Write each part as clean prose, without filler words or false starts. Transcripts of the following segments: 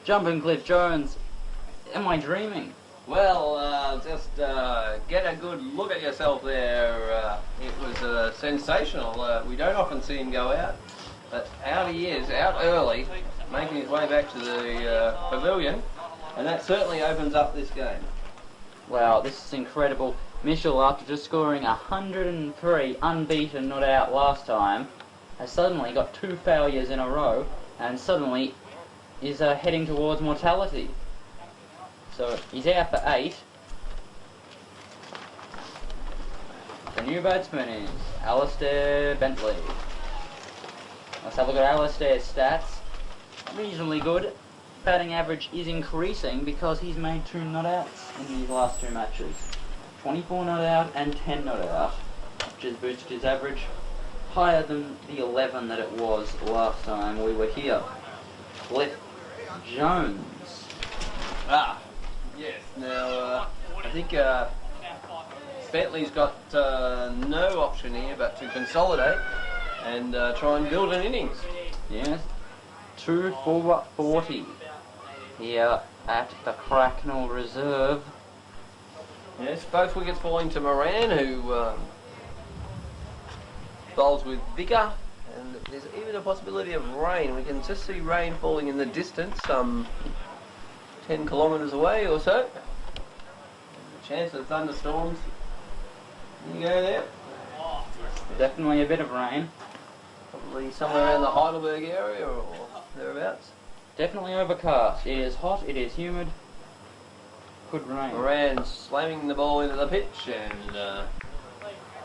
Jumpin' Cliff Jones, am I dreaming? Well, just get a good look at yourself there. It was sensational. We don't often see him go out, but out he is, out early, making his way back to the pavilion, and that certainly opens up this game. Wow, this is incredible. Mitchell, after just scoring 103, unbeaten, not out last time, has suddenly got 2 failures in a row, and suddenly is heading towards mortality. So he's out for 8. The new batsman is Alistair Bentley. Let's have a look at Alistair's stats. Reasonably good. Batting average is increasing because he's made 2 not outs in these last 2 matches. 24 not out and 10 not out, which has boosted his average higher than the 11 that it was last time we were here. Cliff Jones. Yes. Now, I think Bentley's got no option here but to consolidate and try and build an innings. Yes. 2 for 40 here at the Cracknell Reserve. Yes, both wickets falling to Moran, who bowls with vigour, and there's even a possibility of rain. We can just see rain falling in the distance, some 10 kilometres away or so. A chance of thunderstorms. You go there. Definitely a bit of rain. Probably somewhere around the Heidelberg area or thereabouts. Definitely overcast. It is hot, it is humid. Could rain. Moran slamming the ball into the pitch and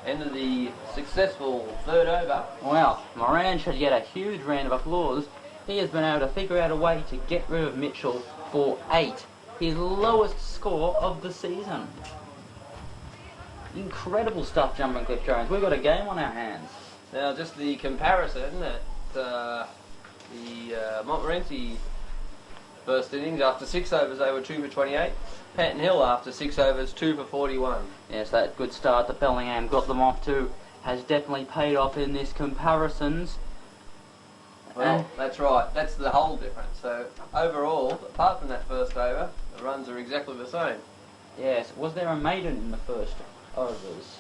ended the successful 3rd over. Well, Moran should get a huge round of applause. He has been able to figure out a way to get rid of Mitchell for 8. His lowest score of the season. Incredible stuff, Jumpin' Cliff Jones. We've got a game on our hands. Now, just the comparison at the Montmorency first innings, after 6 overs they were 2 for 28. Panton Hill after 6 overs, 2 for 41. Yes, that good start that Bellingham got them off to has definitely paid off in this comparisons. Well, that's right. That's the whole difference. So overall, apart from that first over, the runs are exactly the same. Yes. Was there a maiden in the first overs?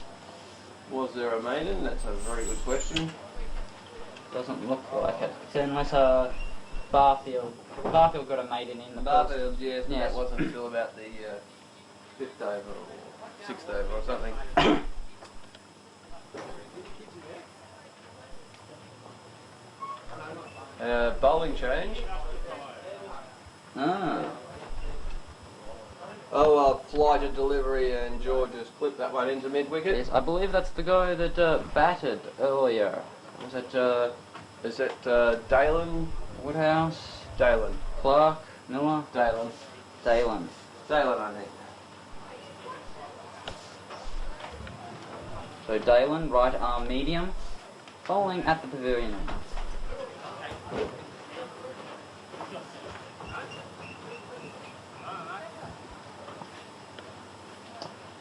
Was there a maiden? That's a very good question. Doesn't look like it. So unless Barfield got a maiden in the Barfield, yes, but yes. that wasn't until about the 5th over or 6th over or something. Bowling change. Flighted delivery, and George has clipped that one into mid-wicket. Yes, I believe that's the guy that batted earlier. Was it, Is it Dalen? Woodhouse? Dalen. Clark? Miller? Dalen. Dalen, I think. So Dalen, right arm medium, bowling at the pavilion.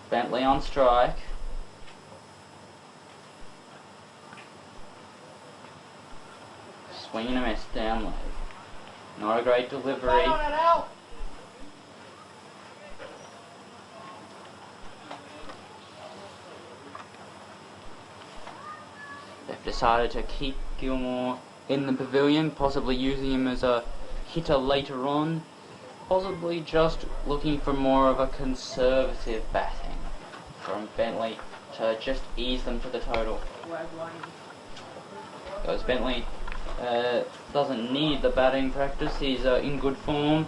Bentley on strike. Swing and a miss down leg. Not a great delivery. They've decided to keep Gilmore in the pavilion, possibly using him as a hitter later on. Possibly just looking for more of a conservative batting from Bentley to just ease them to the total. Because Bentley doesn't need the batting practice, he's in good form.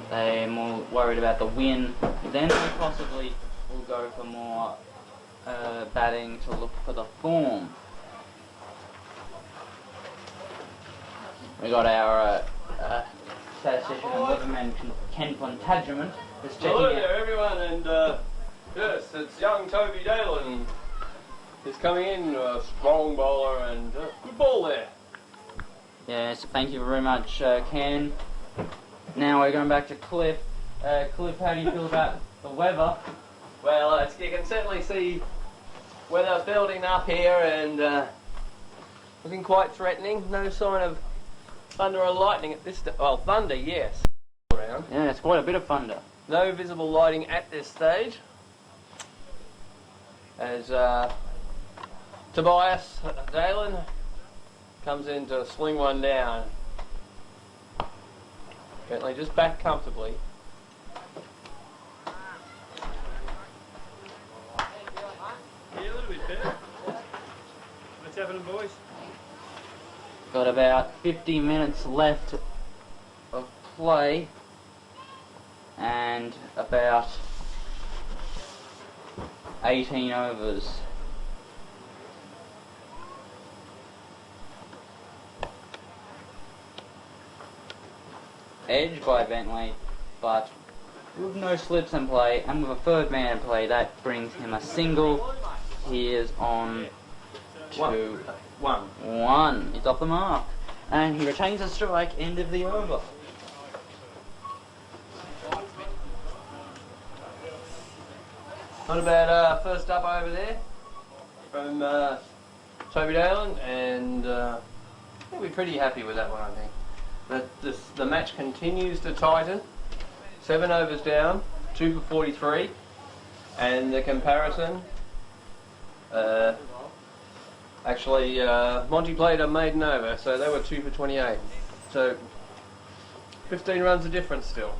They're more worried about the win, then they possibly will go for more batting to look for the form. We got our statistician and weatherman Ken Plantagenet is checking Hello out. there everyone, and yes, it's young Toby Dalen. He's coming in, a strong bowler, and good ball there. Yes, thank you very much, Ken. Now we're going back to Cliff. Cliff, how do you feel about the weather? Well, you can certainly see weather building up here and looking quite threatening. No sign of thunder or lightning at this well, thunder, yes. thunderstorm. Yeah, it's quite a bit of thunder. No visible lighting at this stage. As Tobias Dalen comes in to sling one down. Bentley just back comfortably. Yeah, a little bit better. What's happening, boys? Got about 50 minutes left of play and about 18 overs. Edge by Bentley, but with no slips in play and with a third man in play, that brings him a single. He is on to one. He's off the mark. And he retains a strike, end of the over. Not a bad first up over there from Toby Dalen, and we'll be pretty happy with that one, I think. But the match continues to tighten. 7 overs down, 2 for 43, and the comparison. Actually, Monty played a maiden over, so they were 2 for 28. So 15 runs of difference still.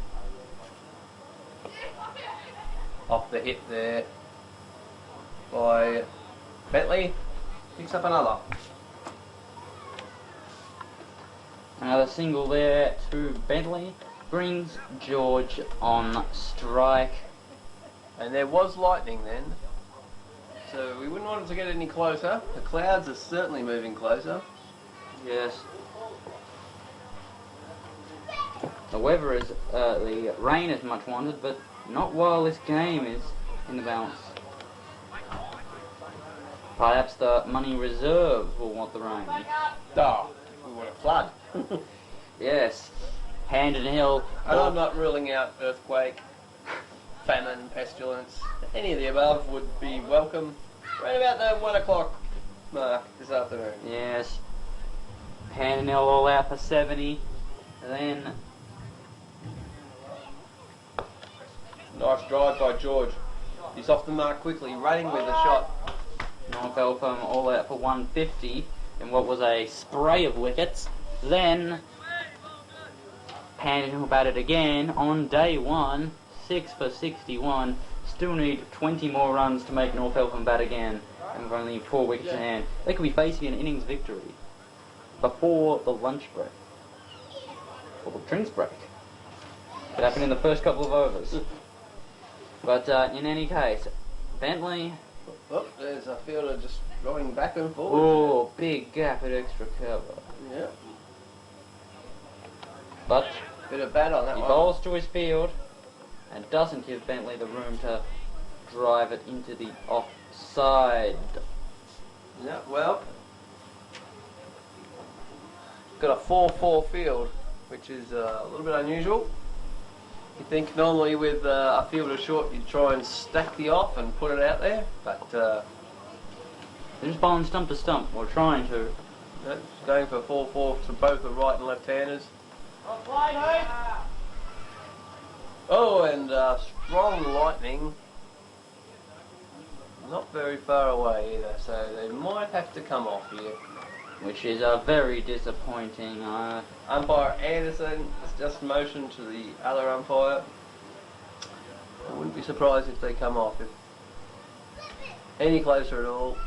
Off the hit there by Bentley, picks up another. Another single there to Bentley brings George on strike. And there was lightning then, so we wouldn't want it to get any closer. The clouds are certainly moving closer. Yes. The weather is, the rain is much wanted, but not while this game is in the balance. Perhaps the money reserves will want the rain. Oh, we want a flood. Yes. Panton Hill. And I'm not ruling out earthquake, famine, pestilence. Any of the above would be welcome right about the 1 o'clock mark this afternoon. Yes. Panton Hill all out for 70. And then Nice drive by George. He's off the mark quickly, running with the shot. North Eltham all out for 150 in what was a spray of wickets. Then Panton Hill batted again on day 1, 6 for 61. Still need 20 more runs to make North Eltham bat again, and with only 4 wickets in hand. They could be facing an innings victory before the lunch break, or the drinks break. Could happen in the first couple of overs. But in any case, Bentley. Oh, there's a fielder just going back and forward. Oh, big gap at extra cover. Yeah. But Bit of bat on that he one. bowls to his field and doesn't give Bentley the room to drive it into the offside. Yeah, well, got a 4-4 field, which is a little bit unusual. You think normally with a fielder short you'd try and stack the off and put it out there, but They're just bowling stump to stump, or trying to. no, it's going for 4-4 to both the right and left-handers. Oh, and strong lightning. Not very far away either, so they might have to come off here. Which is very disappointing. Umpire Anderson has just motioned to the other umpire. I wouldn't be surprised if they come off if any closer at all.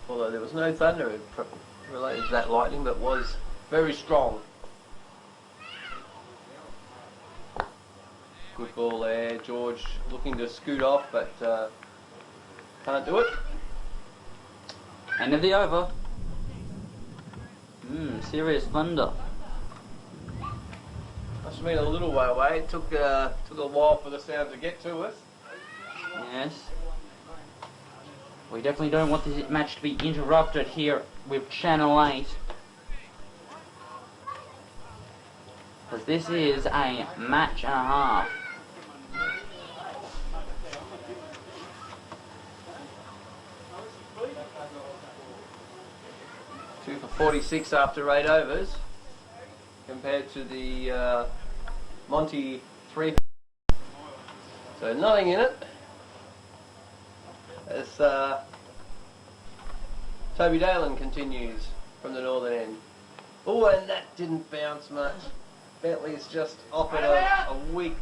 Although there was no thunder related to that lightning, but was very strong. Good ball there, George looking to scoot off, but can't do it. End of the over. Serious thunder. Must have been a little way away. It took a while for the sound to get to us. Yes. We definitely don't want this match to be interrupted here with Channel 8. Because this is a match and a half. Two for 46 after 8 overs, compared to the Monty 3. So nothing in it. As Toby Dalen continues from the northern end. Oh, and that didn't bounce much. Bentley's just offered a weak,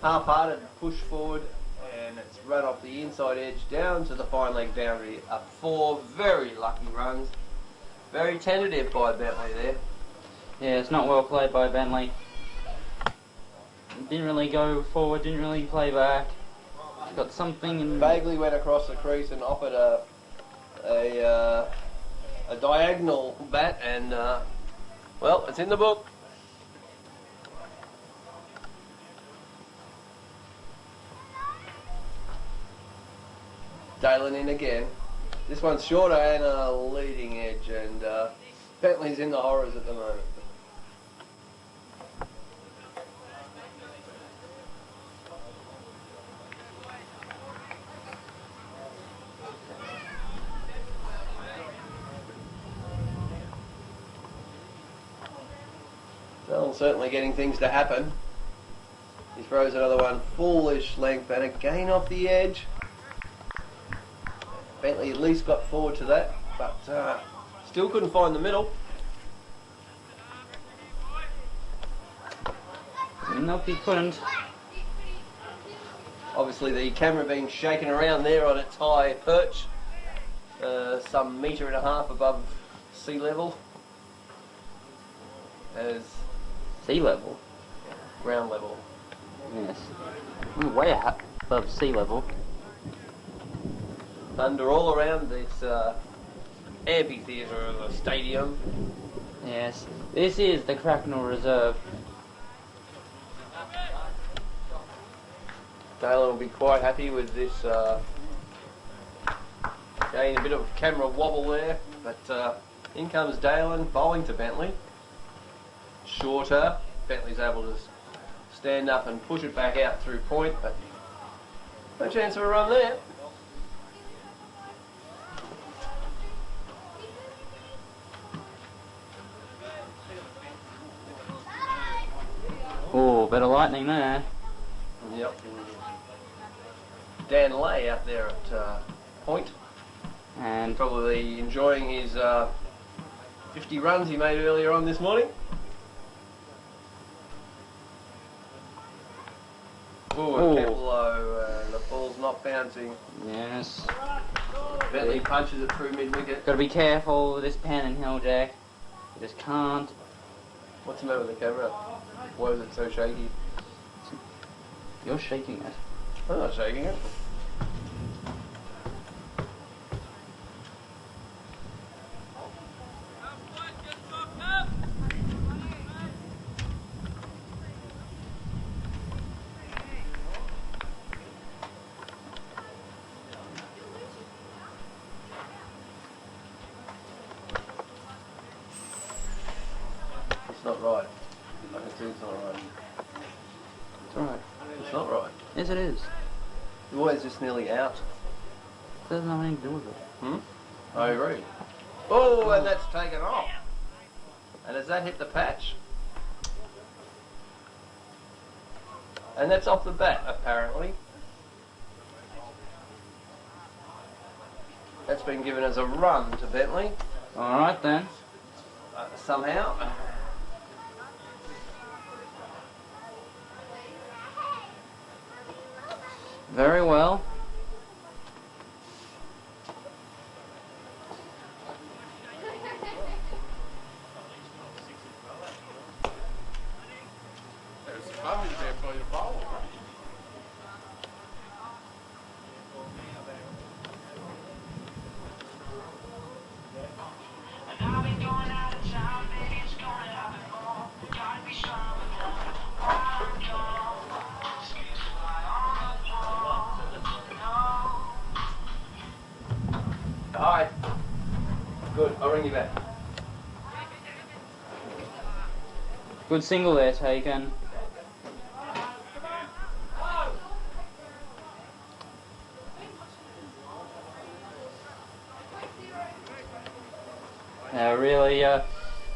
half-hearted push forward, and it's run off the inside edge down to the fine leg boundary. 4 very lucky runs. Very tentative by Bentley there. Yeah, it's not well played by Bentley. Didn't really go forward, didn't really play back. Got something in... Vaguely went across the crease and offered a diagonal bat, and well, it's in the book. Dalen in again. This one's shorter and a leading edge, and Bentley's in the horrors at the moment. Well, certainly getting things to happen. He throws another one foolish length and again off the edge. Bentley at least got forward to that, but still couldn't find the middle. Nope, he couldn't. Obviously the camera being shaken around there on its high perch, some 1.5 meters above sea level. As Sea level? ground level. Yes. We're way above sea level. Thunder all around this amphitheatre of a stadium. Yes. This is the Cracknell Reserve. Dalen will be quite happy with this. Getting a bit of camera wobble there, but in comes Dalen, bowling to Bentley. Shorter. Bentley's able to stand up and push it back out through point, but no chance of a run there. Oh, bit of lightning there. Yep. Dan Lay out there at point. And Probably enjoying his 50 runs he made earlier on this morning. Oh, it kept low, and the ball's not bouncing. yes. Bentley punches it through mid-wicket. Gotta be careful with this Panton Hill, Jack. You just can't. What's the matter with the camera? Why is it so shaky? You're shaking it. I'm not shaking it. It's not right. I can see it's not right. It's alright. It's not right. Yes, it is. The boy's just nearly out. It doesn't have anything to do with it. I agree. Oh, and that's taken off. And has that hit the patch? And that's off the bat, apparently. That's been given as a run to Bentley. Alright then. Somehow. Very well. There's a bummy there for your ball. Alright. Good, I'll ring you back. Good single there taken. Really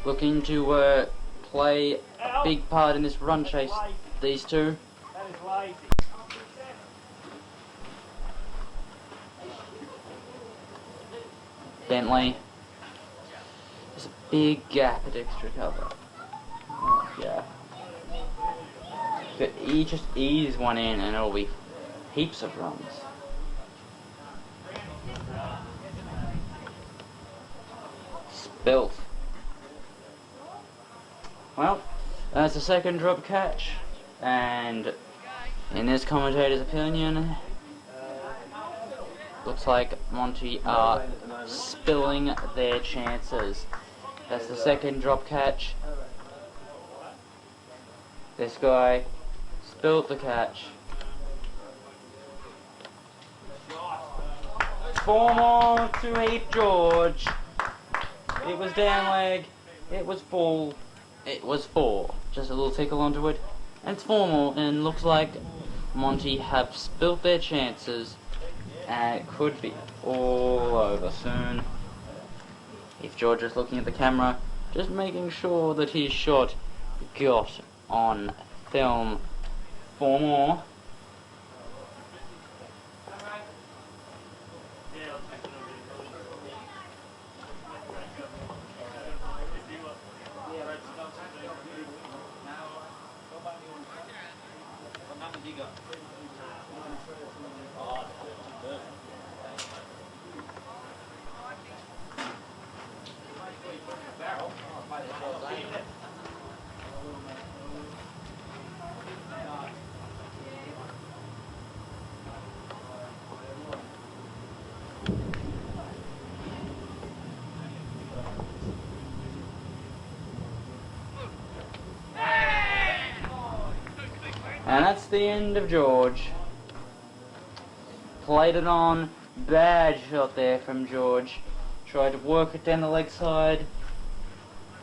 looking to play a big part in this run chase these two. That is lazy. Bentley. There's a big gap at extra cover. Oh, yeah. But he just ease one in and it'll be heaps of runs. Spilt. Well, that's the second drop catch, and in this commentator's opinion, looks like Monty are spilling their chances. That's the second drop catch. This guy spilt the catch. 4 more to Heath George. It was down leg. It was full. It was 4. Just a little tickle onto it. And it's 4 more, and looks like Monty have spilt their chances. And it could be all over soon. If George is looking at the camera, just making sure that his shot got on film. 4 more. And that's the end of George. Played it on. Bad shot there from George. Tried to work it down the leg side.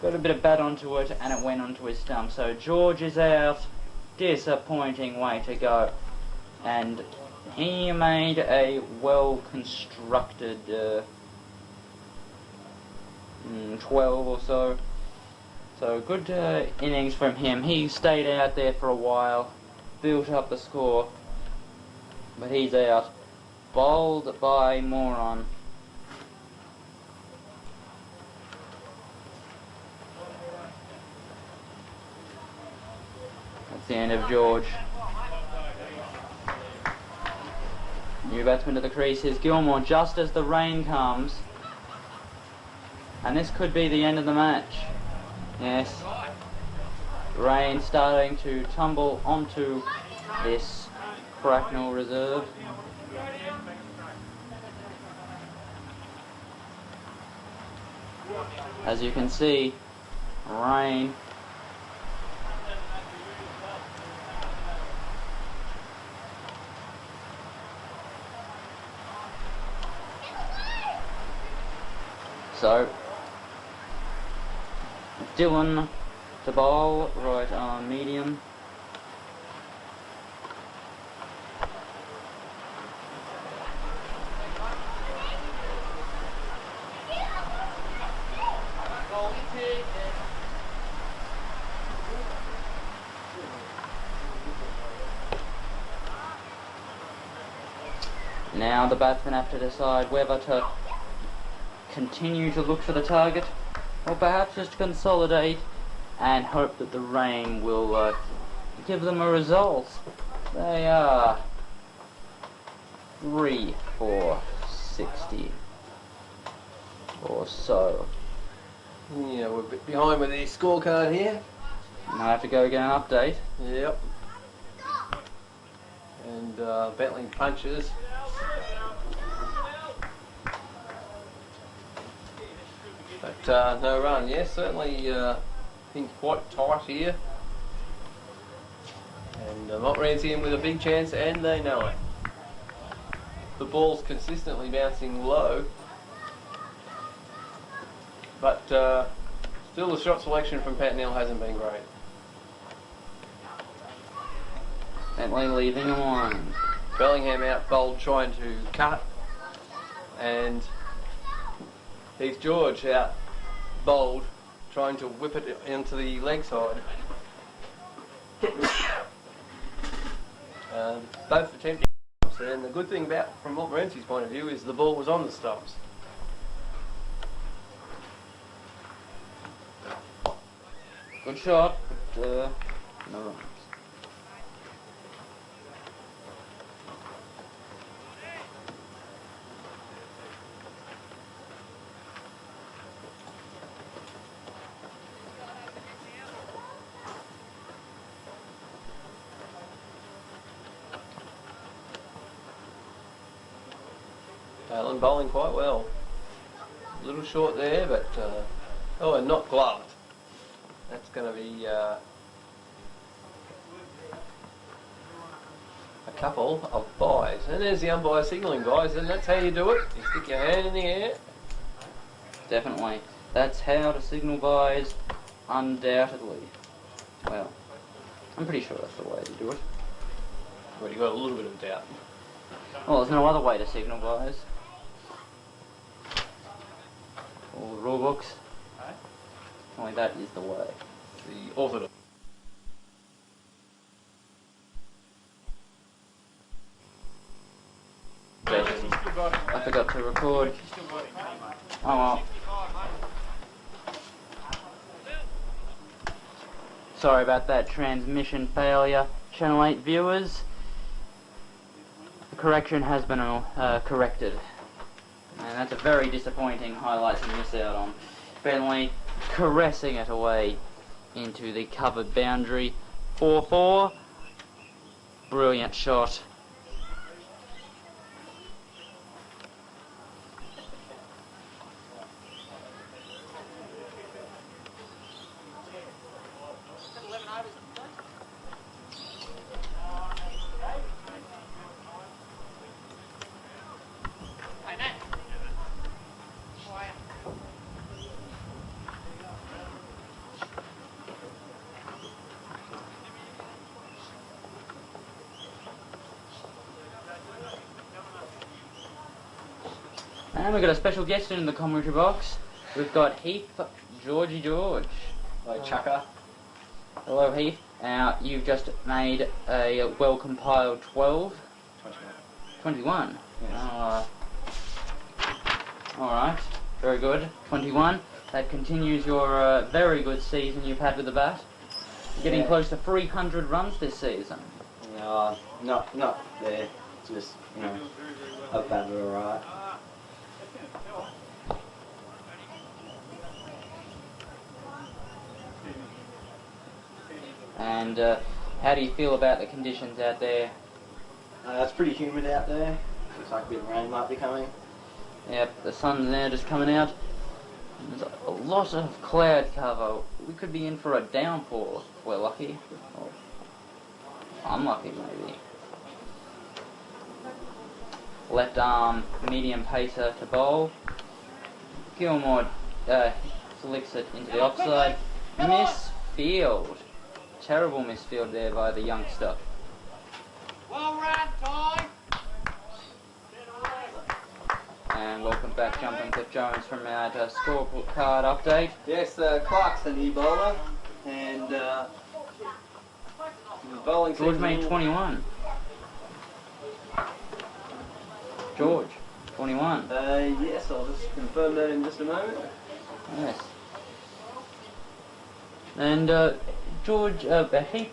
Got a bit of bat onto it and it went onto his stump. So George is out. Disappointing way to go. And he made a well-constructed 12 or so. So good innings from him. He stayed out there for a while. Built up the score, but he's out. Bowled by Moron. That's the end of George. New batsman to the crease is Gilmore just as the rain comes. And this could be the end of the match. Yes. Rain starting to tumble onto this Cracknell reserve. As you can see, rain. So, Dylan to bowl, right arm medium. Now the batsmen have to decide whether to continue to look for the target or perhaps just consolidate and hope that the rain will give them a result. They are 3 for 60 or so. Yeah, we're a bit behind with the scorecard here. Now I have to go get an update. Yep. And Bentley punches. But no run. Yes, certainly things quite tight here. And Montmorency in with a big chance, and they know it. The ball's consistently bouncing low. But still the shot selection from Panton hasn't been great. Bentley leaving a one. Bellingham out bowled trying to cut, and Heath George out bowled trying to whip it into the leg side. both attempting stumps, and the good thing about, from Montmorency's point of view, is the ball was on the stumps. Good shot, but no runs. Alan bowling quite well. A little short there, but oh, and not gloved. That's going to be a couple of byes. And there's the umpire signalling, guys, and that's how you do it. You stick your hand in the air. Definitely. That's how to signal byes, undoubtedly. Well, I'm pretty sure that's the way to do it. Well, you've got a little bit of doubt. Well, there's no other way to signal byes. All the rule books. Only that is the way. The orthodox. I forgot to record. Oh well. Sorry about that transmission failure. Channel 8 viewers. The correction has been corrected. And that's a very disappointing highlight to miss out on. Bentley caressing it away into the covered boundary. 4-4. Brilliant shot. And we've got a special guest in the commentary box. We've got Heath George. Hello, Chukka. Hello, Heath. Now, you've just made a well-compiled 12. 21. Yes. Alright, very good. 21. That continues your very good season you've had with the bat. You're getting close to 300 runs this season. Not there. Just, you know, I've batted alright. And how do you feel about the conditions out there? It's pretty humid out there. Looks like a bit of rain might be coming. Yep, the sun's now just coming out. There's a lot of cloud cover. We could be in for a downpour if we're lucky. Or unlucky, maybe. Left arm, medium pacer to bowl. Gilmore flicks it into the offside. Misfield. Terrible misfield there by the youngster. Well run, Ty! And welcome back, Jumpin Cliff Jones from our scorecard update. Yes, Clark's the new bowler, and bowling George made 21. George, 21. Yes, I'll just confirm that in just a moment. Yes. And George, Heath,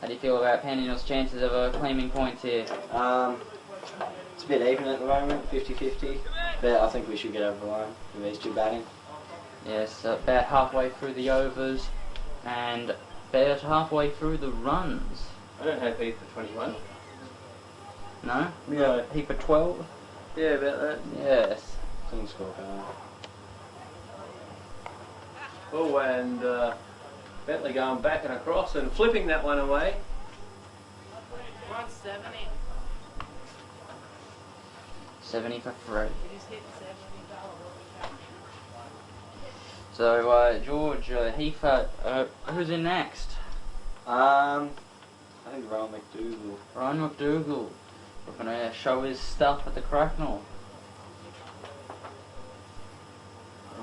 how do you feel about Panton's chances of claiming points here? It's a bit even at the moment, 50-50, but I think we should get over the line with these two batting. Yes, about halfway through the overs and about halfway through the runs. I don't have Heath for 21. No? We got Heath for 12? Yeah, about that. Yes. It's on the scorecard. Oh, and Bentley going back and across and flipping that one away. 170. 70 for 3. You just hit 70. So, George, Heath, who's in next? I think Ryan McDougall. Ryan McDougall. We're going to show his stuff at the Cracknell.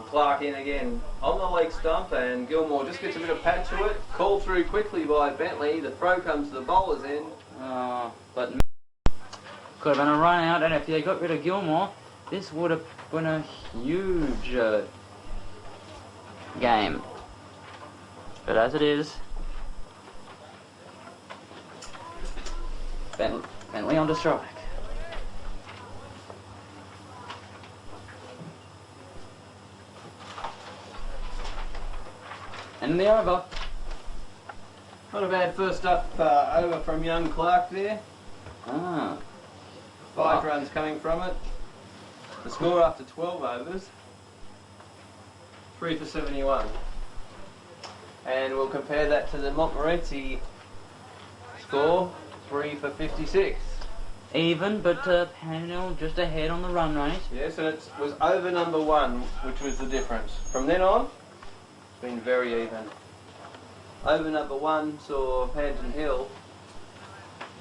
Clark in again on the leg stump, and Gilmore just gets a bit of pad to it. Called through quickly by Bentley. The throw comes to the bowler's end. But could have been a run out, and if they got rid of Gilmore, this would have been a huge game. But as it is, Bentley on to strike. And the over. Not a bad first up over from young Clark there. 5 runs coming from it. The score after 12 overs, 3 for 71. And we'll compare that to the Montmorency score, 3 for 56. Even, but Panton just ahead on the run rate. Yes, and it was over number 1, which was the difference. From then on, it's been very even. Over number 1 saw Panton Hill,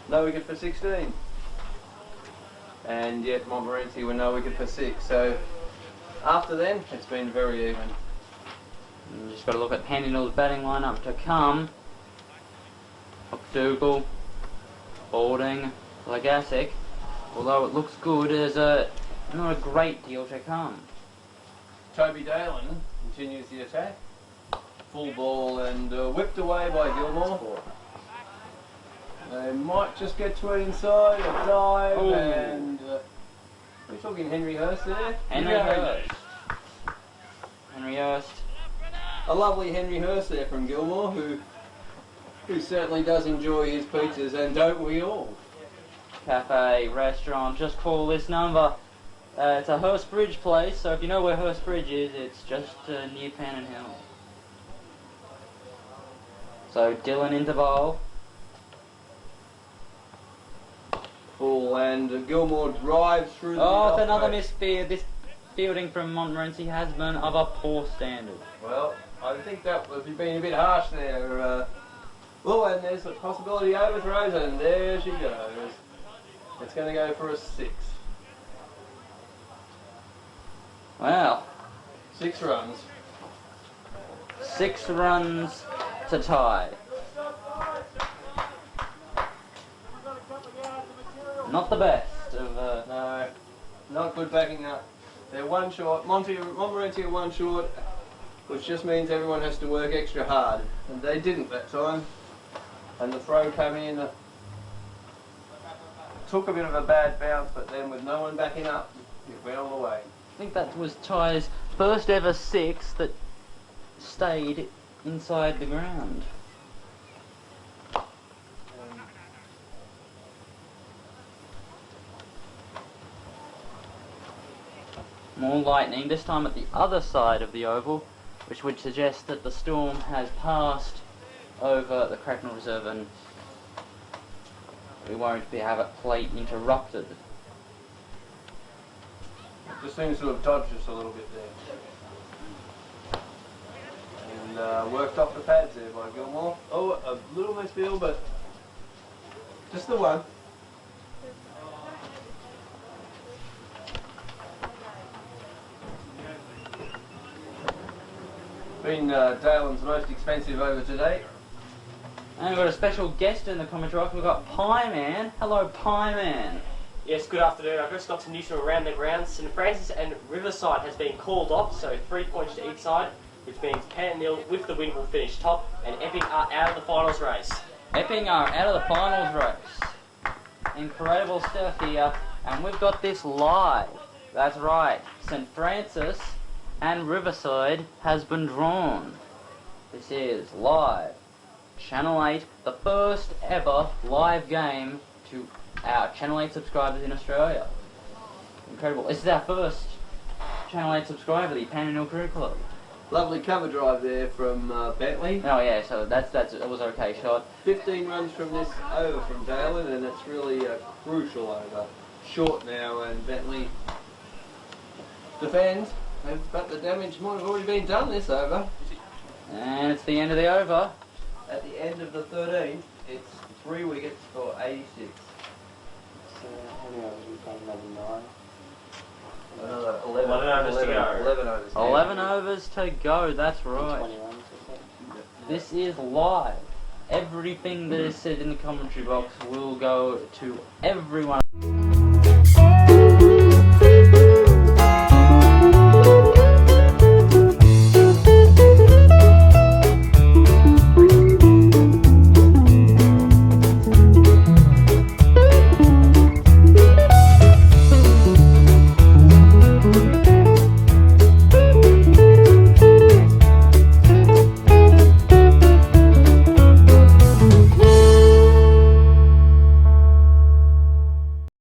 no wicket for 16. And yet Montmorency were no wicket for 6. So after then, it's been very even. You just got to look at Panton Hill's batting lineup to come. McDougall, Balding, Lagasic. Although it looks good, there's not a great deal to come. Toby Dalen continues the attack. Full ball and whipped away by Gilmore. They might just get to it inside, a dive, and we're talking Henry Hurst there. Henry Hurst. A lovely Henry Hurst there from Gilmore, who certainly does enjoy his pizzas, and don't we all? Cafe, restaurant, just call this number. It's a Hurst Bridge place, so if you know where Hurst Bridge is, it's just near Panton Hill. So Dylan into bowl. Full, and Gilmore drives through the Oh, it's another misfield. This fielding from Montmorency has been of a poor standard. Well, I think that was being a bit harsh there. Oh, and there's a possibility overthrows, and there she goes. It's going to go for a 6. Wow. 6 runs. 6 runs to tie. Not the best of No, not good backing up. They're 1 short. Montmorency are 1 short, which just means everyone has to work extra hard. And they didn't that time. And the throw came in. Took a bit of a bad bounce, but then with no one backing up, it went all the way. I think that was Ty's first ever 6 that stayed inside the ground. More lightning, this time at the other side of the oval, which would suggest that the storm has passed over the Cracknell Reserve and we won't have it plate interrupted. Just seems to have dodged us a little bit there. And worked off the pads there by Gilmore. Oh, a little misfield, but just the one. Been Dalen's most expensive over to date. And we've got a special guest in the commentary box. We've got Pie Man. Hello, Pie Man. Yes, good afternoon. I've just got some news from around the grounds. St Francis and Riverside has been called off, so 3 points to each side, which means Panton Hill with the win will finish top, and Epping are out of the finals race. Epping are out of the finals race. Incredible stuff here, and we've got this live. That's right, St Francis and Riverside has been drawn. This is live. Channel 8, the first ever live game to our Channel 8 subscribers in Australia. Incredible. This is our first Channel 8 subscriber, the Panton Hill Crew Club. Lovely cover drive there from Bentley. Oh yeah, so it was okay shot. 15 runs from this over from Dalen, and it's really a crucial over. Short now, and Bentley defends, but the damage might have already been done this over. And it's the end of the over. At the end of the 13th, it's 3 wickets for 86. How many overs we playing? Maybe 9. Another 11, 11 overs to go. 11 overs. 11 overs to go, that's right. 21. This is live. Everything that is said in the commentary box will go to everyone.